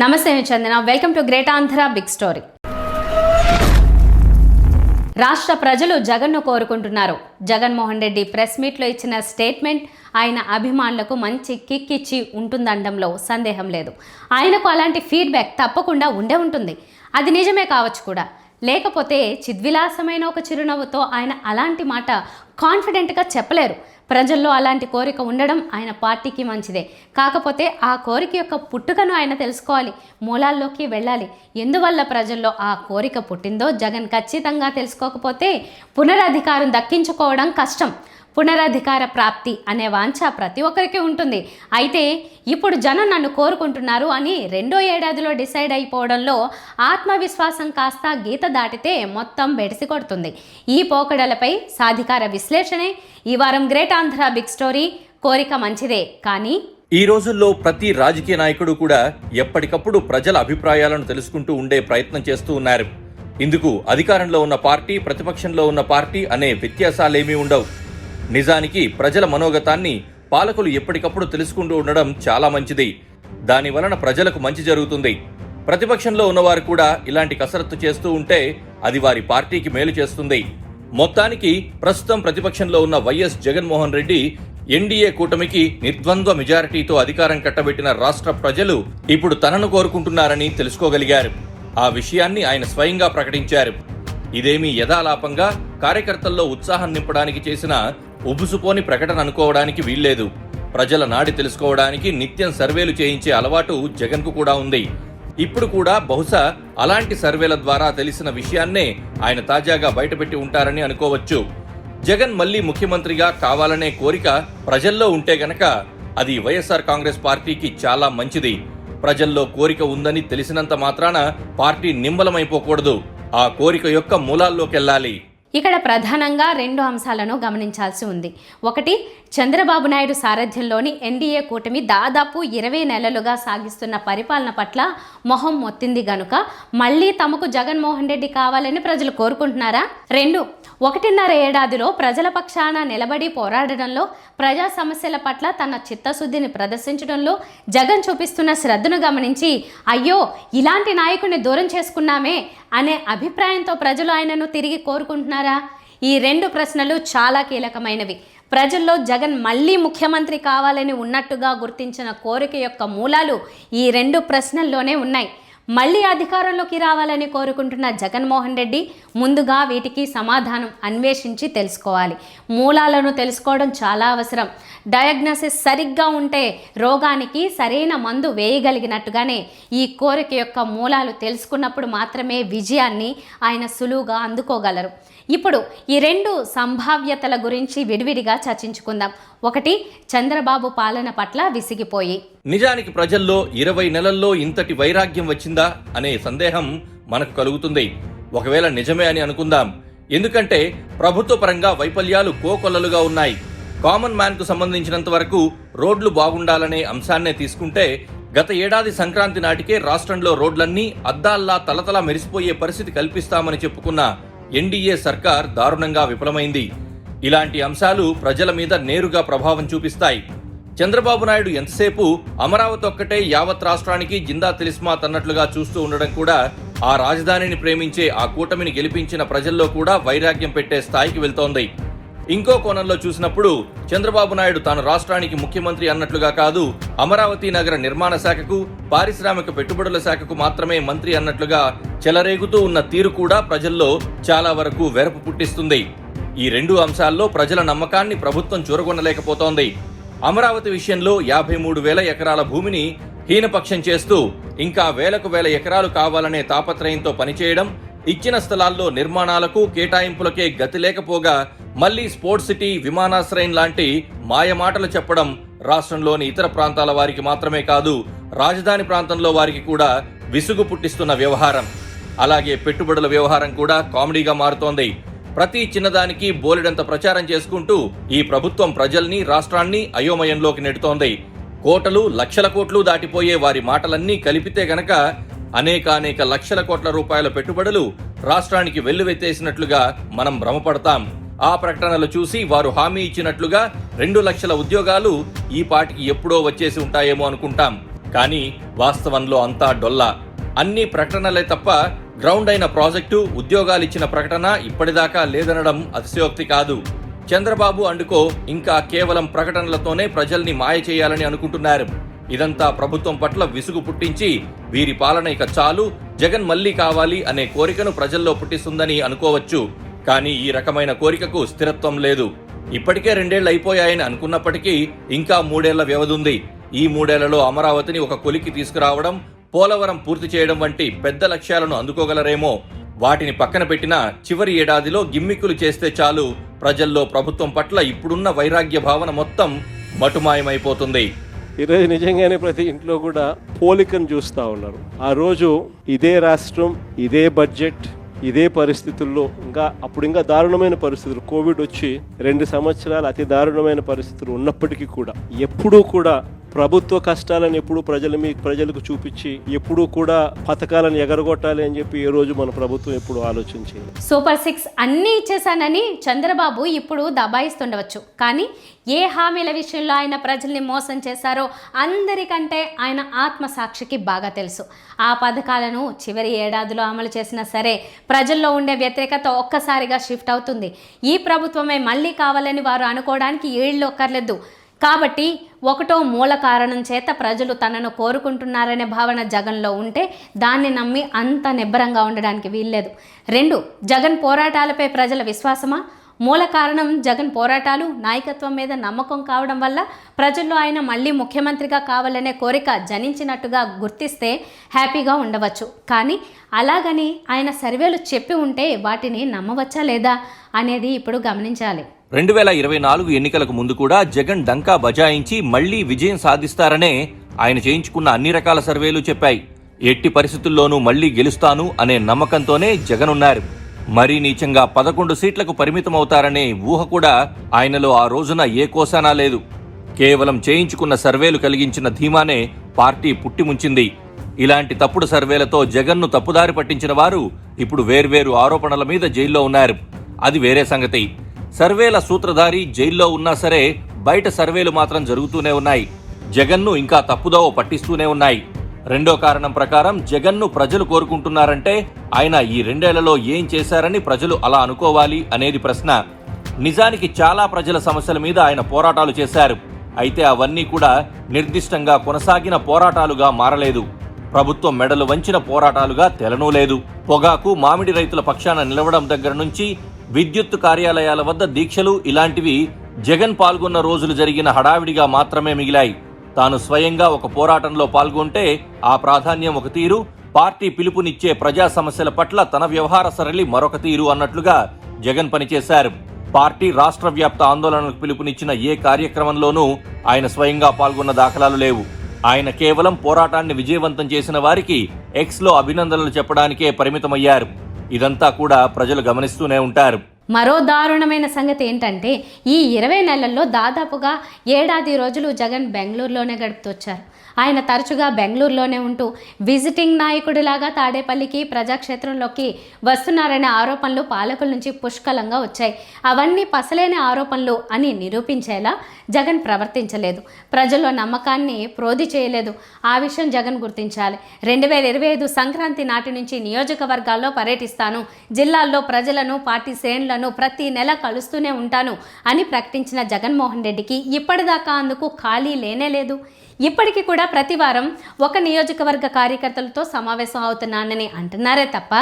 నమస్తే Chandana, welcome to great Andhra big story. రాష్ట్ర ప్రజలు జగన్ను కోరుకుంటున్నారు. జగన్మోహన్ రెడ్డి ప్రెస్ మీట్లో ఇచ్చిన స్టేట్మెంట్ ఆయన అభిమానులకు మంచి కిక్ ఇచ్చి ఉంటుందనడంలో సందేహం లేదు. ఆయనకు అలాంటి ఫీడ్బ్యాక్ తప్పకుండా ఉంటుంది. అది నిజమే కావచ్చు కూడా. లేకపోతే చిద్విలాసమైన ఒక చిరునవ్వుతో ఆయన అలాంటి మాట కాన్ఫిడెంట్గా చెప్పలేరు. ప్రజల్లో అలాంటి కోరిక ఉండడం ఆయన పార్టీకి మంచిదే. కాకపోతే ఆ కోరిక యొక్క పుట్టుకను ఆయన తెలుసుకోవాలి, మూలాల్లోకి వెళ్ళాలి. ఎందువల్ల ప్రజల్లో ఆ కోరిక పుట్టిందో జగన్ ఖచ్చితంగా తెలుసుకోకపోతే పునరధికారం దక్కించుకోవడం కష్టం. పునరధికార ప్రాప్తి అనే వాంఛ ప్రతి ఒక్కరికి ఉంటుంది. అయితే ఇప్పుడు జనం నన్ను కోరుకుంటున్నారు అని 2వ ఏడాదిలో డిసైడ్ అయిపోవడంలో ఆత్మవిశ్వాసం కాస్త గీత దాటితే మొత్తం బెడిసి కొడుతుంది. ఈ పోకడలపై సాధికార విశ్లేషణే ఈ వారం గ్రేట్ ఆంధ్ర బిగ్ స్టోరీ. కోరిక మంచిదే, కానీ ఈ రోజుల్లో ప్రతి రాజకీయ నాయకుడు కూడా ఎప్పటికప్పుడు ప్రజల అభిప్రాయాలను తెలుసుకుంటూ ఉండే ప్రయత్నం చేస్తూ ఉన్నారు. ఇందుకు అధికారంలో ఉన్న పార్టీ, ప్రతిపక్షంలో ఉన్న పార్టీ అనే వ్యత్యాసాలేమీ ఉండవు. నిజానికి ప్రజల మనోగతాన్ని పాలకులు ఎప్పటికప్పుడు తెలుసుకుంటూ ఉండడం చాలా మంచిది. దాని వలన ప్రజలకు మంచి జరుగుతుంది. ప్రతిపక్షంలో ఉన్నవారు కూడా ఇలాంటి కసరత్తు చేస్తూ ఉంటే అది వారి పార్టీకి మేలు చేస్తుంది. మొత్తానికి ప్రస్తుతం ప్రతిపక్షంలో ఉన్న వైఎస్ జగన్మోహన్ రెడ్డి ఎన్డీఏ కూటమికి నిర్ద్వంద్వ మెజారిటీతో అధికారం కట్టబెట్టిన రాష్ట్ర ప్రజలు ఇప్పుడు తనను కోరుకుంటున్నారని తెలుసుకోగలిగారు. ఆ విషయాన్ని ఆయన స్వయంగా ప్రకటించారు. ఇదేమీ యథాలాపంగా కార్యకర్తల్లో ఉత్సాహం నింపడానికి చేసిన ఉబుసుపోని ప్రకటన అనుకోవడానికి వీల్లేదు. ప్రజల నాడి తెలుసుకోవడానికి నిత్యం సర్వేలు చేయించే అలవాటు జగన్కు కూడా ఉంది. ఇప్పుడు కూడా బహుశా అలాంటి సర్వేల ద్వారా తెలిసిన విషయాన్నే ఆయన తాజాగా బయటపెట్టి ఉంటారని అనుకోవచ్చు. జగన్ మళ్లీ ముఖ్యమంత్రిగా కావాలనే కోరిక ప్రజల్లో ఉంటే గనక అది వైఎస్ఆర్ కాంగ్రెస్ పార్టీకి చాలా మంచిది. ప్రజల్లో కోరిక ఉందని తెలిసినంత మాత్రాన పార్టీ నిమ్మలమైపోకూడదు. ఆ కోరిక యొక్క మూలాల్లోకెళ్లాలి. ఇక్కడ ప్రధానంగా 2 అంశాలను గమనించాల్సి ఉంది. ఒకటి, చంద్రబాబు నాయుడు సారథ్యంలోని ఎన్డీఏ కూటమి దాదాపు 20 నెలలుగా సాగిస్తున్న పరిపాలన పట్ల మొహం మొత్తింది గనుక మళ్ళీ తమకు జగన్మోహన్ రెడ్డి కావాలని ప్రజలు కోరుకుంటున్నారా? 2, 1.5 ఏడాదిలో ప్రజల పక్షాన నిలబడి పోరాడడంలో, ప్రజా సమస్యల పట్ల తన చిత్తశుద్ధిని ప్రదర్శించడంలో జగన్ చూపిస్తున్న శ్రద్ధను గమనించి అయ్యో ఇలాంటి నాయకుడిని దూరం చేసుకున్నామే అనే అభిప్రాయంతో ప్రజలు ఆయనను తిరిగి కోరుకుంటున్నారా? ఈ 2 ప్రశ్నలు చాలా కీలకమైనవి. ప్రజల్లో జగన్ మళ్ళీ ముఖ్యమంత్రి కావాలని ఉన్నట్టుగా గుర్తించిన కోరిక యొక్క మూలాలు ఈ 2 ప్రశ్నల్లోనే ఉన్నాయి. మళ్ళీ అధికారంలోకి రావాలని కోరుకుంటున్న జగన్మోహన్ రెడ్డి ముందుగా వీటికి సమాధానం అన్వేషించి తెలుసుకోవాలి. మూలాలను తెలుసుకోవడం చాలా అవసరం. డయాగ్నోసిస్ సరిగ్గా ఉంటే రోగానికి సరైన మందు వేయగలిగినట్టుగానే ఈ కోరిక యొక్క మూలాలు తెలుసుకున్నప్పుడు మాత్రమే విజయాన్ని ఆయన సులువుగా అందుకోగలరు. ఇప్పుడు ఈ 2 సంభావ్యతల గురించి విడివిడిగా చర్చించుకుందాం. 1, చంద్రబాబు పాలన పట్ల విసిగిపోయి. నిజానికి ప్రజల్లో 20 నెలల్లో ఇంతటి వైరాగ్యం వచ్చిందా అనే సందేహం మనకు కలుగుతుంది. ఒకవేళ నిజమే అని అనుకుందాం. ఎందుకంటే ప్రభుత్వ పరంగా వైఫల్యాలు కోకొల్లలుగా ఉన్నాయి. కామన్ మ్యాన్ కు సంబంధించినంత వరకు రోడ్లు బాగుండాలనే అంశాన్నే తీసుకుంటే గత ఏడాది సంక్రాంతి నాటికే రాష్ట్రంలో రోడ్లన్నీ అద్దాల్లా తలతలా మెరిసిపోయే పరిస్థితి కల్పిస్తామని చెప్పుకున్న ఎన్డీఏ సర్కార్ దారుణంగా విఫలమైంది. ఇలాంటి అంశాలు ప్రజల మీద నేరుగా ప్రభావం చూపిస్తాయి. చంద్రబాబు నాయుడు ఎంతసేపు అమరావతి ఒక్కటే యావత్ రాష్ట్రానికి జిందా తిలిస్మాత్ అన్నట్లుగా చూస్తూ ఉండడం కూడా ఆ రాజధానిని ప్రేమించే ఆ కూటమిని గెలిపించిన ప్రజల్లో కూడా వైరాగ్యం పెట్టే స్థాయికి వెళ్తోంది. ఇంకో కోణంలో చూసినప్పుడు చంద్రబాబు నాయుడు తాను రాష్ట్రానికి ముఖ్యమంత్రి అన్నట్లుగా కాదు, అమరావతి నగర నిర్మాణ శాఖకు, పారిశ్రామిక పెట్టుబడుల శాఖకు మాత్రమే మంత్రి అన్నట్లుగా చెలరేగుతూ ఉన్న తీరు కూడా ప్రజల్లో చాలా వరకు వెరపు పుట్టిస్తుంది. ఈ 2 అంశాల్లో ప్రజల నమ్మకాన్ని ప్రభుత్వం చూరగొనలేకపోతోంది. అమరావతి విషయంలో 53,000 ఎకరాల భూమిని హీనపక్షం చేస్తూ ఇంకా వేలకు వేల ఎకరాలు కావాలనే తాపత్రయంతో పనిచేయడం, ఇచ్చిన స్థలాల్లో నిర్మాణాలకు కేటాయింపులకే గతి లేకపోగా మళ్లీ స్పోర్ట్స్ సిటీ, విమానాశ్రయం లాంటి మాయమాటలు చెప్పడం రాష్ట్రంలోని ఇతర ప్రాంతాల వారికి మాత్రమే కాదు, రాజధాని ప్రాంతంలో వారికి కూడా విసుగు పుట్టిస్తున్న వ్యవహారం. అలాగే పెట్టుబడుల వ్యవహారం కూడా కామెడీగా మారుతోంది. ప్రతి చిన్నదానికి బోలెడంత ప్రచారం చేసుకుంటూ ఈ ప్రభుత్వం ప్రజల్ని, రాష్ట్రాన్ని అయోమయంలోకి నెడుతోంది. కోటలు, లక్షల కోట్లు దాటిపోయే వారి మాటలన్నీ కలిపితే గనక అనేక లక్షల కోట్ల రూపాయల పెట్టుబడులు రాష్ట్రానికి వెల్లువెత్తేసినట్లుగా మనం భ్రమపడతాం. ఆ ప్రకటనలు చూసి వారు హామీ ఇచ్చినట్లుగా 2 లక్షల ఉద్యోగాలు ఈ పాటికి ఎప్పుడో వచ్చేసి ఉంటాయేమో అనుకుంటాం. కానీ వాస్తవంలో అంతా డొల్లా. అన్ని ప్రకటనలే తప్ప గ్రౌండ్ అయిన ప్రాజెక్టు, ఉద్యోగాలిచ్చిన ప్రకటన ఇప్పటిదాకా లేదనడం అతిశయోక్తి కాదు. చంద్రబాబు అండుకో ఇంకా కేవలం ప్రకటనలతోనే ప్రజల్ని మాయ చేయాలని అనుకుంటున్నారు. ఇదంతా ప్రభుత్వం పట్ల విసుగు పుట్టించి వీరి పాలన ఇక చాలు, జగన్ మళ్లీ కావాలి అనే కోరికను ప్రజల్లో పుట్టిస్తుందని అనుకోవచ్చు. కానీ ఈ రకమైన కోరికకు స్థిరత్వం లేదు. ఇప్పటికే 2 ఏళ్లు అయిపోయాయని అనుకున్నప్పటికీ ఇంకా 3 ఏళ్ల వ్యవధుంది. ఈ 3 ఏళ్లలో అమరావతిని ఒక కొలికి తీసుకురావడం, పోలవరం పూర్తి చేయడం వంటి పెద్ద లక్ష్యాలను అందుకోగలరేమో. వాటిని పక్కన పెట్టినా చివరి ఏడాదిలో గిమ్మిక్కులు చేస్తే చాలు, ప్రజల్లో ప్రభుత్వం పట్ల ఇప్పుడున్న వైరాగ్య భావన మొత్తం మటుమాయమైపోతుంది. ఈరోజు నిజంగానే ప్రతి ఇంట్లో కూడా పోలికను చూస్తూ ఉన్నారు. ఆ రోజు ఇదే రాష్ట్రం, ఇదే బడ్జెట్, ఇదే పరిస్థితుల్లో ఇంకా దారుణమైన పరిస్థితులు, కోవిడ్ వచ్చి 2 సంవత్సరాలు అతి దారుణమైన పరిస్థితులు ఉన్నప్పటికీ కూడా ఎప్పుడూ కూడా ప్రభుత్వ కష్టాలను ఎప్పుడు ప్రజలకు చూపించి ఎప్పుడూ కూడా పథకాలను ఎగరగొట్టాలి అని చెప్పి ఏ రోజు మన ప్రభుత్వం ఎప్పుడు ఆలోచించింది. సూపర్ 6 అన్నీ ఇచ్చేశానని చంద్రబాబు ఇప్పుడు దబాయిస్తుండవచ్చు. కానీ ఏ హామీల విషయంలో ఆయన ప్రజల్ని మోసం చేశారో అందరికంటే ఆయన ఆత్మసాక్షికి బాగా తెలుసు. ఆ పథకాలను చివరి ఏడాదిలో అమలు చేసినా సరే ప్రజల్లో ఉండే వ్యతిరేకత ఒక్కసారిగా షిఫ్ట్ అవుతుంది. ఈ ప్రభుత్వమే మళ్ళీ కావాలని వారు అనుకోవడానికి ఏళ్ళు ఒక్కర్లేదు. కాబట్టి ఒకటో మూల కారణం చేత ప్రజలు తనను కోరుకుంటున్నారనే భావన జగన్లో ఉంటే దాన్ని నమ్మి అంత నిబ్బరంగా ఉండడానికి వీల్లేదు. 2 జగన్ పోరాటాలపై ప్రజల విశ్వాసమా? మూల కారణం జగన్ పోరాటాలు, నాయకత్వం మీద నమ్మకం కావడం వల్ల ప్రజల్లో ఆయన మళ్ళీ ముఖ్యమంత్రిగా కావాలనే కోరిక జనించినట్టుగా గుర్తిస్తే హ్యాపీగా ఉండవచ్చు. కానీ అలాగని ఆయన సర్వేలు చెప్పి ఉంటే వాటిని నమ్మవచ్చా లేదా అనేది ఇప్పుడు గమనించాలి. 2024 ఎన్నికలకు ముందు కూడా జగన్ డంకా బజాయించి మళ్లీ విజయం సాధిస్తారనే ఆయన చేయించుకున్న అన్ని రకాల సర్వేలు చెప్పాయి. ఎట్టి పరిస్థితుల్లోనూ మళ్లీ గెలుస్తాను అనే నమ్మకంతోనే జగన్ ఉన్నారు. మరీ నీచంగా 11 సీట్లకు పరిమితమవుతారనే ఊహ కూడా ఆయనలో ఆ రోజున ఏ కోసానా లేదు. కేవలం చేయించుకున్న సర్వేలు కలిగించిన ధీమానే పార్టీ పుట్టిముంచింది. ఇలాంటి తప్పుడు సర్వేలతో జగన్ను తప్పుదారి పట్టించిన వారు ఇప్పుడు వేర్వేరు ఆరోపణల మీద జైల్లో ఉన్నారు. అది వేరే సంగతి. సర్వేల సూత్రధారి జైల్లో ఉన్నా సరే బయట సర్వేలు మాత్రం జరుగుతూనే ఉన్నాయి. జగన్ను ఇంకా తప్పుదోవ పట్టిస్తూనే ఉన్నాయి. రెండో కారణం ప్రకారం జగన్ను ప్రజలు కోరుకుంటున్నారంటే ఆయన ఈ 2 ఏళ్లలో ఏం చేశారని ప్రజలు అలా అనుకోవాలి అనేది ప్రశ్న. నిజానికి చాలా ప్రజల సమస్యల మీద ఆయన పోరాటాలు చేశారు. అయితే అవన్నీ కూడా నిర్దిష్టంగా కొనసాగిన పోరాటాలుగా మారలేదు. ప్రభుత్వం మెడలు వంచిన పోరాటాలుగా తెలనూ లేదు. పొగాకు, మామిడి రైతుల పక్షాన నిలవడం దగ్గర నుంచి విద్యుత్ కార్యాలయాల వద్ద దీక్షలు ఇలాంటివి జగన్ పాల్గొన్న రోజులు జరిగిన హడావిడిగా మాత్రమే మిగిలాయి. తాను స్వయంగా ఒక పోరాటంలో పాల్గొంటే ఆ ప్రాధాన్యం ఒక తీరు, పార్టీ పిలుపునిచ్చే ప్రజా సమస్యల పట్ల తన వ్యవహార సరళి మరొక తీరు అన్నట్లుగా జగన్ పనిచేశారు. పార్టీ రాష్ట్ర వ్యాప్త ఆందోళనకు పిలుపునిచ్చిన ఏ కార్యక్రమంలోనూ ఆయన స్వయంగా పాల్గొన్న దాఖలాలు లేవు. ఆయన కేవలం పోరాటాన్ని విజయవంతం చేసిన వారికి ఎక్స్లో అభినందనలు చెప్పడానికే పరిమితమయ్యారు. ఇదంతా కూడా ప్రజలు గమనిస్తూనే ఉంటారు. మరో దారుణమైన సంగతి ఏంటంటే ఈ 20 నెలల్లో దాదాపుగా 7 రోజులు జగన్ బెంగళూరులోనే గడుపుతొచ్చారు. ఆయన తరచుగా బెంగళూరులోనే ఉంటూ విజిటింగ్ నాయకుడిలాగా తాడేపల్లికి, ప్రజాక్షేత్రంలోకి వస్తున్నారనే ఆరోపణలు పాలకుల నుంచి పుష్కలంగా వచ్చాయి. అవన్నీ పసలేని ఆరోపణలు అని నిరూపించేలా జగన్ ప్రవర్తించలేదు. ప్రజల్లో నమ్మకాన్ని ప్రోధి చేయలేదు. ఆ విషయం జగన్ గుర్తించాలి. 2025 సంక్రాంతి నాటి నుంచి నియోజకవర్గాల్లో పర్యటిస్తాను, జిల్లాల్లో ప్రజలను, పార్టీ శ్రేణులను ప్రతి నెల కలుస్తూనే ఉంటాను అని ప్రకటించిన జగన్మోహన్ రెడ్డికి ఇప్పటిదాకా అందుకు ఖాళీ లేనేలేదు. ఇప్పటికీ కూడా ప్రతి వారం ఒక నియోజకవర్గ కార్యకర్తలతో సమావేశం అవుతున్నానని అంటున్నారే తప్ప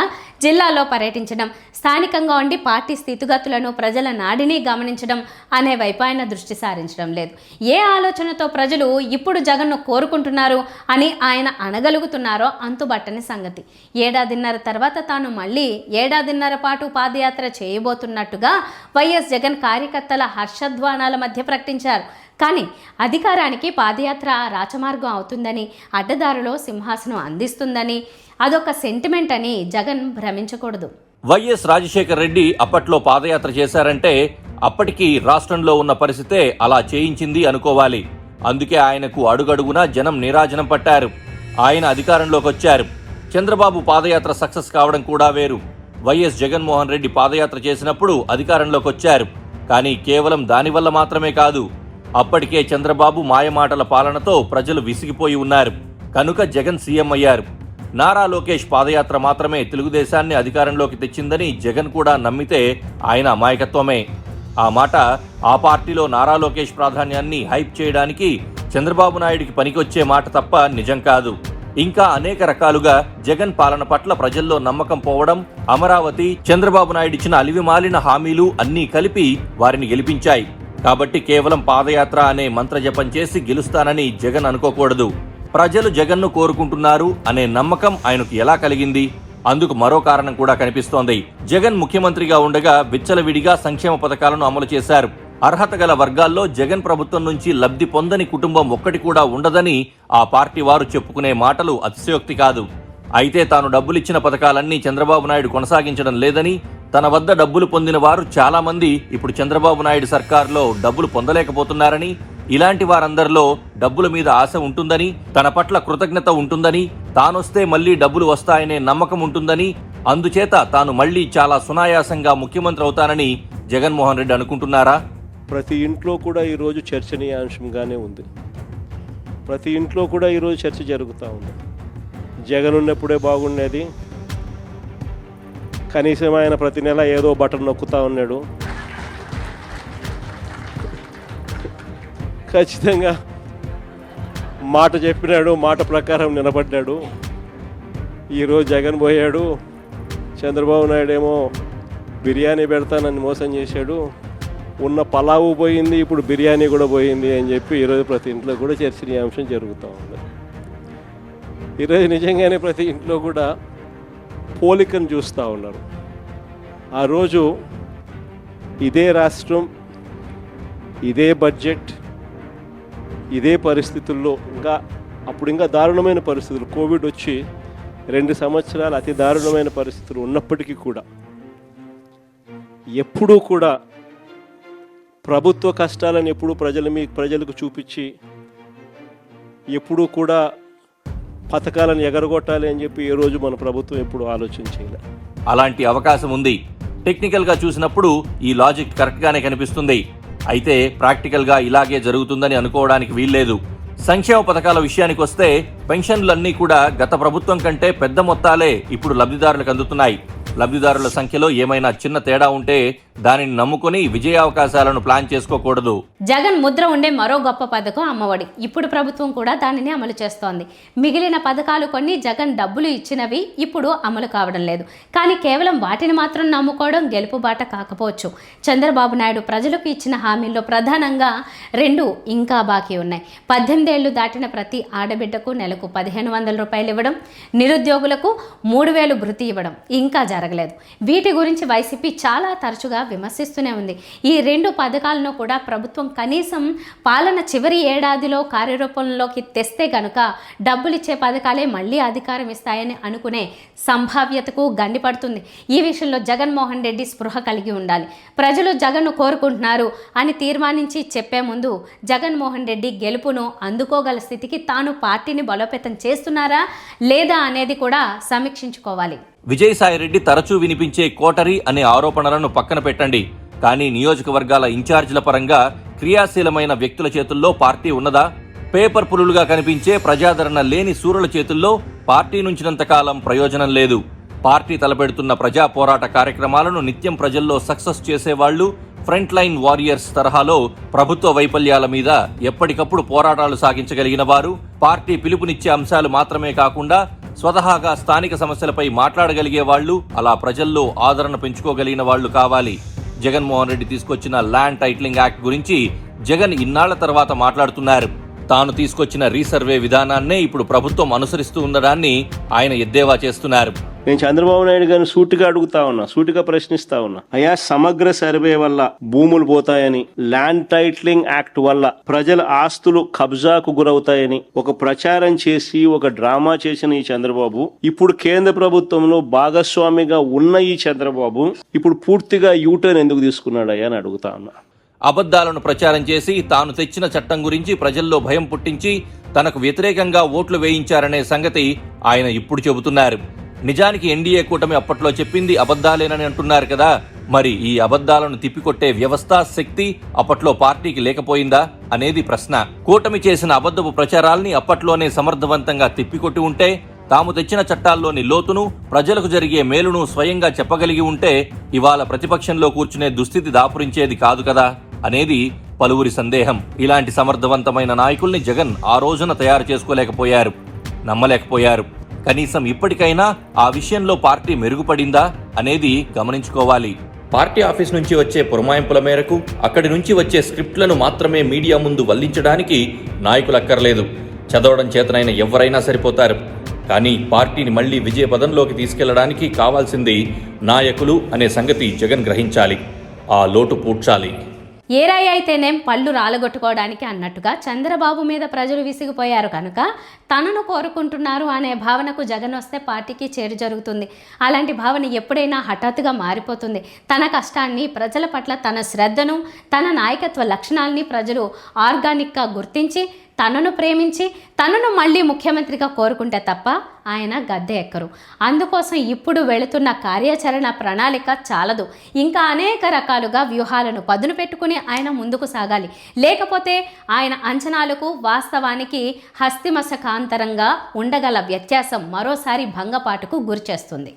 జిల్లాలో పర్యటించడం, స్థానికంగా ఉండి పార్టీ స్థితిగతులను, ప్రజల నాడిని గమనించడం అనే వైపు ఆయన దృష్టి సారించడం లేదు. ఏ ఆలోచనతో ప్రజలు ఇప్పుడు జగన్ను కోరుకుంటున్నారు అని ఆయన అనగలుగుతున్నారో అంతుబట్టని సంగతి. 1.5 తర్వాత తాను మళ్ళీ 1.5 పాటు పాదయాత్ర చేయబోతున్నట్టుగా వైఎస్ జగన్ కార్యకర్తల హర్షధ్వానాల మధ్య ప్రకటించారు. కానీ అధికారానికి పాదయాత్ర రాచమార్గం అవుతుందని, అడ్డదారిలో సింహాసనం అందిస్తుందని, అదొక సెంటిమెంట్ అని జగన్ భ్రమించకూడదు. వైఎస్ రాజశేఖర్ రెడ్డి అప్పట్లో పాదయాత్ర చేశారంటే అప్పటికి రాష్ట్రంలో ఉన్న పరిస్థితే అలా చేయించింది అనుకోవాలి. అందుకే ఆయనకు అడుగడుగునా జనం నీరాజనం పట్టారు. ఆయన అధికారంలోకి వచ్చారు. చంద్రబాబు పాదయాత్ర సక్సెస్ కావడం కూడా వేరు. వైఎస్ జగన్మోహన్ రెడ్డి పాదయాత్ర చేసినప్పుడు అధికారంలోకి వచ్చారు. కానీ కేవలం దానివల్ల మాత్రమే కాదు, అప్పటికే చంద్రబాబు మాయమాటల పాలనతో ప్రజలు విసిగిపోయి ఉన్నారు. కనుక జగన్ సీఎం అయ్యారు. నారా లోకేష్ పాదయాత్ర మాత్రమే తెలుగుదేశాన్ని అధికారంలోకి తెచ్చిందని జగన్ కూడా నమ్మితే ఆయన అమాయకత్వమే. ఆ మాట ఆ పార్టీలో నారా లోకేష్ ప్రాధాన్యాన్ని హైప్ చేయడానికి చంద్రబాబు నాయుడికి పనికొచ్చే మాట తప్ప నిజం కాదు. ఇంకా అనేక రకాలుగా జగన్ పాలన పట్ల ప్రజల్లో నమ్మకం పోవడం, అమరావతి, చంద్రబాబు నాయుడు ఇచ్చిన అలివిమాలిన హామీలు అన్నీ కలిపి వారిని గెలిపించాయి. కాబట్టి కేవలం పాదయాత్ర అనే మంత్రజపం చేసి గెలుస్తానని జగన్ అనుకోకూడదు. ప్రజలు జగన్ను కోరుకుంటున్నారు అనే నమ్మకం ఆయనకు ఎలా కలిగింది? అందుకు మరో కారణం కూడా కనిపిస్తోంది. జగన్ ముఖ్యమంత్రిగా ఉండగా విచ్చలవిడిగా సంక్షేమ పథకాలను అమలు చేశారు. అర్హత గల వర్గాల్లో జగన్ ప్రభుత్వం నుంచి లబ్ధి పొందని కుటుంబం ఒక్కటి కూడా ఉండదని ఆ పార్టీ వారు చెప్పుకునే మాటలు అతిశయోక్తి కాదు. అయితే తాను డబ్బులిచ్చిన పథకాలన్నీ చంద్రబాబు నాయుడు కొనసాగించడం లేదని, తన వద్ద డబ్బులు పొందిన వారు చాలా మంది ఇప్పుడు చంద్రబాబు నాయుడు సర్కారులో డబ్బులు పొందలేకపోతున్నారని, ఇలాంటి వారందరిలో డబ్బుల మీద ఆశ ఉంటుందని, తన పట్ల కృతజ్ఞత ఉంటుందని, తానొస్తే మళ్లీ డబ్బులు వస్తాయనే నమ్మకం ఉంటుందని, అందుచేత తాను మళ్లీ చాలా సునాయాసంగా ముఖ్యమంత్రి అవుతానని జగన్మోహన్ రెడ్డి అనుకుంటున్నారా? ప్రతి ఇంట్లో కూడా ఈరోజు చర్చనీయాంశంగానే ఉంది. ప్రతి ఇంట్లో కూడా ఈరోజు చర్చ జరుగుతూ ఉంది. జగన్ ఉన్నప్పుడే బాగుండేది, కనీసం ఆయన ప్రతి నెల ఏదో బటన్ నొక్కుతూ ఉన్నాడు, ఖచ్చితంగా మాట చెప్పినాడు, మాట ప్రకారం నిలబడ్డాడు. ఈరోజు జగన్ పోయాడు, చంద్రబాబు నాయుడు ఏమో బిర్యానీ పెడతానని మోసం చేశాడు, ఉన్న పలావు పోయింది, ఇప్పుడు బిర్యానీ కూడా పోయింది అని చెప్పి ఈరోజు ప్రతి ఇంట్లో కూడా చర్చనీయాంశం జరుగుతూ ఉంది. ఈరోజు నిజంగానే ప్రతి ఇంట్లో కూడా పోలికను చూస్తూ ఉన్నారు. ఆ రోజు ఇదే రాష్ట్రం, ఇదే బడ్జెట్, ఇదే పరిస్థితుల్లో ఇంకా దారుణమైన పరిస్థితులు, కోవిడ్ వచ్చి 2 సంవత్సరాలు అతి దారుణమైన పరిస్థితులు ఉన్నప్పటికీ కూడా ఎప్పుడూ కూడా ప్రభుత్వ కష్టాలను ఎప్పుడూ ప్రజలకు చూపించి ఎప్పుడూ కూడా పథకాలను ఎగరగొట్టాలి అని చెప్పి ఏ రోజు మన ప్రభుత్వం ఎప్పుడు ఆలోచించేయాలి. అలాంటి అవకాశం ఉంది. టెక్నికల్ గా చూసినప్పుడు ఈ లాజిక్ కరెక్ట్ గానే కనిపిస్తుంది. అయితే ప్రాక్టికల్ గా ఇలాగే జరుగుతుందని అనుకోవడానికి వీల్లేదు. సంక్షేమ పథకాల విషయానికి వస్తే పెన్షన్లన్నీ కూడా గత ప్రభుత్వం కంటే పెద్ద మొత్తాలే ఇప్పుడు లబ్ధిదారులకు అందుతున్నాయి. లబ్ధిదారుల సంఖ్యలో ఏమైనా చిన్న తేడా ఉంటే దానిని నమ్ముకుని విజయావకాశాలను ప్లాన్ చేసుకోకూడదు. జగన్ ముద్ర ఉండే మరో గొప్ప పథకం అమ్మఒడి. ఇప్పుడు ప్రభుత్వం కూడా దానిని అమలు చేస్తోంది. మిగిలిన పథకాలు కొన్ని జగన్ డబ్బులు ఇచ్చినవి ఇప్పుడు అమలు కావడం లేదు. కానీ కేవలం వాటిని మాత్రం నమ్ముకోవడం గెలుపుబాట కాకపోవచ్చు. చంద్రబాబు నాయుడు ప్రజలకు ఇచ్చిన హామీల్లో ప్రధానంగా 2 ఇంకా బాకీ ఉన్నాయి. 18 ఏళ్లు దాటిన ప్రతి ఆడబిడ్డకు నెలకు 1500 రూపాయలు ఇవ్వడం, నిరుద్యోగులకు 3000 భృతి ఇవ్వడం ఇంకా జరగలేదు. వీటి గురించి వైసీపీ చాలా తరచుగా విమర్శిస్తూనే ఉంది. ఈ 2 పథకాలను కూడా ప్రభుత్వం కనీసం పాలన చివరి ఏడాదిలో కార్యరూపంలోకి తెస్తే గనుక డబ్బులిచ్చే పథకాలే మళ్ళీ అధికారం ఇస్తాయని అనుకునే సంభావ్యతకు గండిపడుతుంది. ఈ విషయంలో జగన్మోహన్ రెడ్డి స్పృహ కలిగి ఉండాలి. ప్రజలు జగన్ను కోరుకుంటున్నారు అని తీర్మానించి చెప్పే ముందు జగన్మోహన్ రెడ్డి గెలుపును అందుకోగల స్థితికి తాను పార్టీని బలోపేతం చేస్తున్నారా లేదా అనేది కూడా సమీక్షించుకోవాలి. విజయసాయిరెడ్డి తరచూ వినిపించే కోటరీ అనే ఆరోపణలను పక్కన పెట్టండి. కానీ నియోజకవర్గాల ఇన్ఛార్జీల పరంగా క్రియాశీలమైన వ్యక్తుల చేతుల్లో పార్టీ ఉన్నదా? పేపర్ పులులుగా కనిపించే ప్రజాదరణ లేని సూరుల చేతుల్లో పార్టీ నుంచినంతకాలం ప్రయోజనం లేదు. పార్టీ తలపెడుతున్న ప్రజా పోరాట కార్యక్రమాలను నిత్యం ప్రజల్లో సక్సెస్ చేసేవాళ్లు, ఫ్రంట్ లైన్ వారియర్స్ తరహాలో ప్రభుత్వ వైఫల్యాల మీద ఎప్పటికప్పుడు పోరాటాలు సాగించగలిగిన వారు, పార్టీ పిలుపునిచ్చే అంశాలు మాత్రమే కాకుండా స్వతహాగా స్థానిక సమస్యలపై మాట్లాడగలిగే వాళ్లు, అలా ప్రజల్లో ఆదరణ పెంచుకోగలిగిన వాళ్లు కావాలి. జగన్మోహన్ రెడ్డి తీసుకొచ్చిన ల్యాండ్ టైటిలింగ్ యాక్ట్ గురించి జగన్ ఇన్నాళ్ల తర్వాత మాట్లాడుతున్నారు. తాను తీసుకొచ్చిన రీసర్వే విధానాన్నే ఇప్పుడు ప్రభుత్వం అనుసరిస్తూ ఉండడాన్ని ఆయన ఎద్దేవా చేస్తున్నారు. నేను చంద్రబాబు నాయుడు గారిని సూటిగా ప్రశ్నిస్తా ఉన్నా, అయ్యా సమగ్ర సర్వే వల్ల భూములు పోతాయని, ల్యాండ్ టైటిలింగ్ యాక్ట్ వల్ల ప్రజల ఆస్తులు కబ్జాకు గురవుతాయని ఒక ప్రచారం చేసి ఒక డ్రామా చేసిన ఈ చంద్రబాబు, ఇప్పుడు కేంద్ర ప్రభుత్వంలో భాగస్వామిగా ఉన్న ఈ చంద్రబాబు ఇప్పుడు పూర్తిగా యూటర్న్ ఎందుకు తీసుకున్నాడయ్యా అని అడుగుతా ఉన్నా. అబద్ధాలను ప్రచారం చేసి తాను తెచ్చిన చట్టం గురించి ప్రజల్లో భయం పుట్టించి తనకు వ్యతిరేకంగా ఓట్లు వేయించారనే సంగతి ఆయన ఇప్పుడు చెబుతున్నారు. నిజానికి ఎన్డీఏ కూటమి అప్పట్లో చెప్పింది అబద్ధాలేనని అంటున్నారు కదా. మరి ఈ అబద్ధాలను తిప్పికొట్టే వ్యవస్థ, శక్తి అప్పట్లో పార్టీకి లేకపోయిందా అనేది ప్రశ్న. కూటమి చేసిన అబద్ధపు ప్రచారాల్ని అప్పట్లోనే సమర్థవంతంగా తిప్పికొట్టి ఉంటే, తాము తెచ్చిన చట్టాల్లోని లోతును, ప్రజలకు జరిగే మేలును స్వయంగా చెప్పగలిగి ఉంటే ఇవాళ ప్రతిపక్షంలో కూర్చునే దుస్థితి దాపురించేది కాదు కదా అనేది పలువురి సందేహం. ఇలాంటి సమర్థవంతమైన నాయకుల్ని జగన్ ఆ రోజున తయారు చేసుకోలేకపోయారు, నమ్మలేకపోయారు. కనీసం ఇప్పటికైనా ఆ విషయంలో పార్టీ మెరుగుపడిందా అనేది గమనించుకోవాలి. పార్టీ ఆఫీస్ నుంచి వచ్చే పురమాయింపుల మేరకు అక్కడి నుంచి వచ్చే స్క్రిప్ట్లను మాత్రమే మీడియా ముందు వల్లించడానికి నాయకులక్కర్లేదు. చదవడం చేతనైన ఎవరైనా సరిపోతారు. కానీ పార్టీని మళ్లీ విజయ పదంలోకి తీసుకెళ్లడానికి కావాల్సింది నాయకులు అనే సంగతి జగన్ గ్రహించాలి. ఆ లోటు పూడ్చాలి. ఏ రాయి అయితేనేం పళ్ళు రాలగొట్టుకోవడానికి అన్నట్టుగా చంద్రబాబు మీద ప్రజలు విసిగిపోయారు కనుక తనను కోరుకుంటున్నారు అనే భావనకు జగన్ వస్తే పార్టీకి చేరు జరుగుతుంది. అలాంటి భావన ఎప్పుడైనా హఠాత్తుగా మారిపోతుంది. తన కష్టాన్ని, ప్రజల పట్ల తన శ్రద్ధను, తన నాయకత్వ లక్షణాలని ప్రజలు ఆర్గానిక్గా గుర్తించి తనను ప్రేమించి తనను మళ్ళీ ముఖ్యమంత్రిగా కోరుకుంటే తప్ప ఆయన గద్దె ఎక్కరు. అందుకోసం ఇప్పుడు వెళుతున్న కార్యాచరణ ప్రణాళిక చాలదు. ఇంకా అనేక రకాలుగా వ్యూహాలను పదును పెట్టుకుని ఆయన ముందుకు సాగాలి. లేకపోతే ఆయన అంచనాలకు వాస్తవానికి హస్తిమశకాంతరంగా ఉండగల వ్యత్యాసం మరోసారి భంగపాటుకు గురిచేస్తుంది.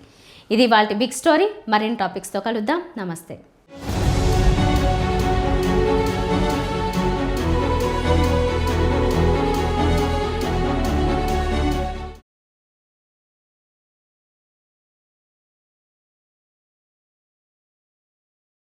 ఇది వాళ్ళ బిగ్ స్టోరీ. మరిన్ని టాపిక్స్తో కలుద్దాం. నమస్తే.